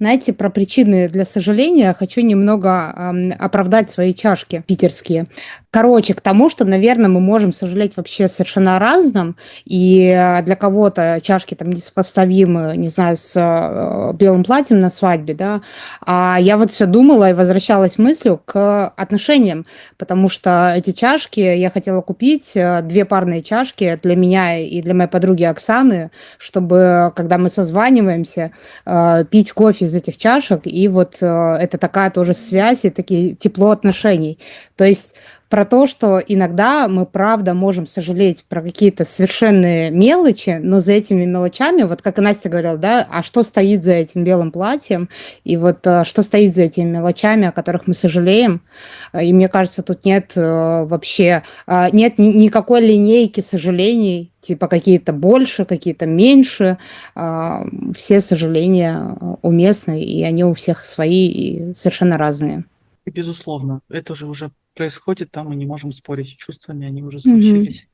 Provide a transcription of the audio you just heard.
Знаете, про причины для сожаления хочу немного оправдать свои чашки питерские. Короче, к тому, что, наверное, мы можем сожалеть вообще совершенно о разном, и для кого-то чашки там несопоставимы, не знаю, с белым платьем на свадьбе, да, а я вот все думала и возвращалась мыслью к отношениям, потому что эти чашки я хотела купить, две парные чашки для меня и для моей подруги Оксаны, чтобы, когда мы созваниваемся, пить кофе из этих чашек, и вот это такая тоже связь и такие тепло отношений. То есть про то, что иногда мы, правда, можем сожалеть про какие-то совершенные мелочи, но за этими мелочами, вот как и Настя говорила, да, а что стоит за этим белым платьем, и вот что стоит за этими мелочами, о которых мы сожалеем, и мне кажется, тут нет вообще, нет никакой линейки сожалений, типа какие-то больше, какие-то меньше, все сожаления уместны, и они у всех свои и совершенно разные. И, безусловно, это же уже происходит, там мы не можем спорить с чувствами, они уже Мгм. случились.